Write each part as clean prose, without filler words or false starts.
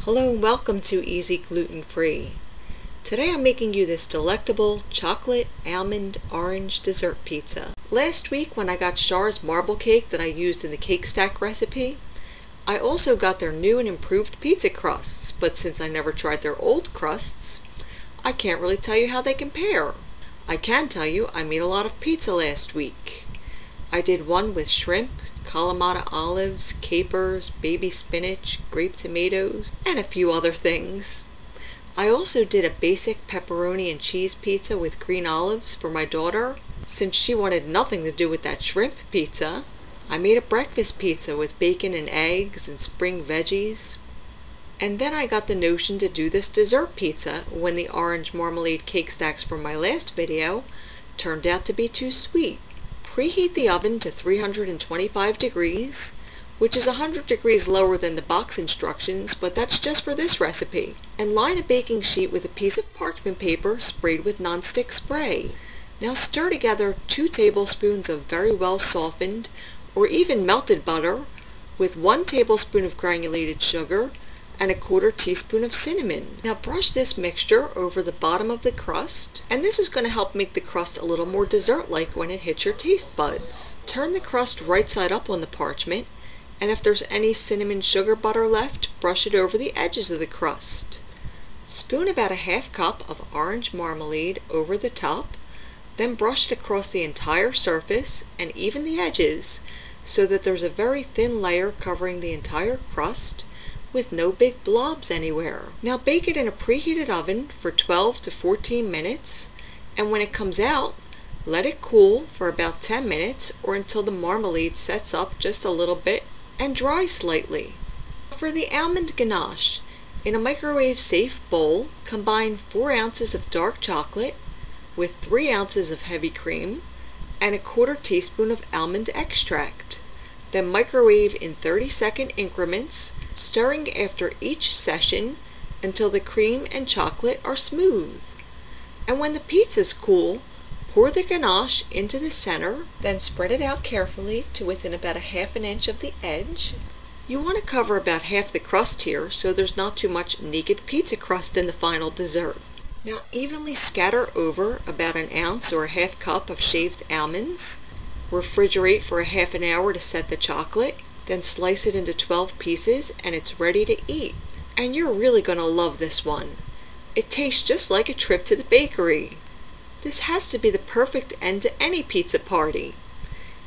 Hello and welcome to EZGlutenFree. Today I'm making you this delectable chocolate, almond, orange dessert pizza. Last week when I got Schar's marble cake that I used in the cake stack recipe, I also got their new and improved pizza crusts, but since I never tried their old crusts, I can't really tell you how they compare. I can tell you I made a lot of pizza last week. I did one with shrimp, Kalamata olives, capers, baby spinach, grape tomatoes, and a few other things. I also did a basic pepperoni and cheese pizza with green olives for my daughter, since she wanted nothing to do with that shrimp pizza. I made a breakfast pizza with bacon and eggs and spring veggies. And then I got the notion to do this dessert pizza when the orange marmalade cake stacks from my last video turned out to be too sweet. Preheat the oven to 325 degrees, which is 100 degrees lower than the box instructions, but that's just for this recipe. And line a baking sheet with a piece of parchment paper sprayed with nonstick spray. Now stir together 2 tablespoons of very well softened or even melted butter with 1 tablespoon of granulated sugar and 1/4 teaspoon of cinnamon. Now brush this mixture over the bottom of the crust, and this is going to help make the crust a little more dessert-like when it hits your taste buds. Turn the crust right side up on the parchment, and if there's any cinnamon sugar butter left, brush it over the edges of the crust. Spoon about a 1/2 cup of orange marmalade over the top, then brush it across the entire surface and even the edges so that there's a very thin layer covering the entire crust, with no big blobs anywhere. Now bake it in a preheated oven for 12 to 14 minutes, and when it comes out, let it cool for about 10 minutes or until the marmalade sets up just a little bit and dries slightly. For the almond ganache, in a microwave-safe bowl, combine 4 ounces of dark chocolate with 3 ounces of heavy cream and 1/4 teaspoon of almond extract. Then microwave in 30-second increments, stirring after each session until the cream and chocolate are smooth. And when the pizza's cool, pour the ganache into the center, then spread it out carefully to within about a 1/2 inch of the edge. You want to cover about half the crust here so there's not too much naked pizza crust in the final dessert. Now evenly scatter over about 1 ounce or a 1/2 cup of shaved almonds. Refrigerate for a 1/2 hour to set the chocolate, then slice it into 12 pieces and it's ready to eat. And you're really going to love this one. It tastes just like a trip to the bakery. This has to be the perfect end to any pizza party.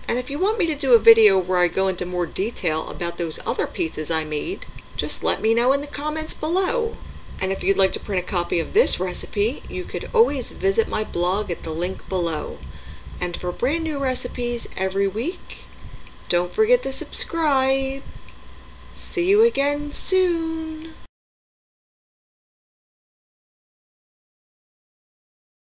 And if you want me to do a video where I go into more detail about those other pizzas I made, just let me know in the comments below. And if you'd like to print a copy of this recipe, you could always visit my blog at the link below. And for brand new recipes every week, don't forget to subscribe. See you again soon.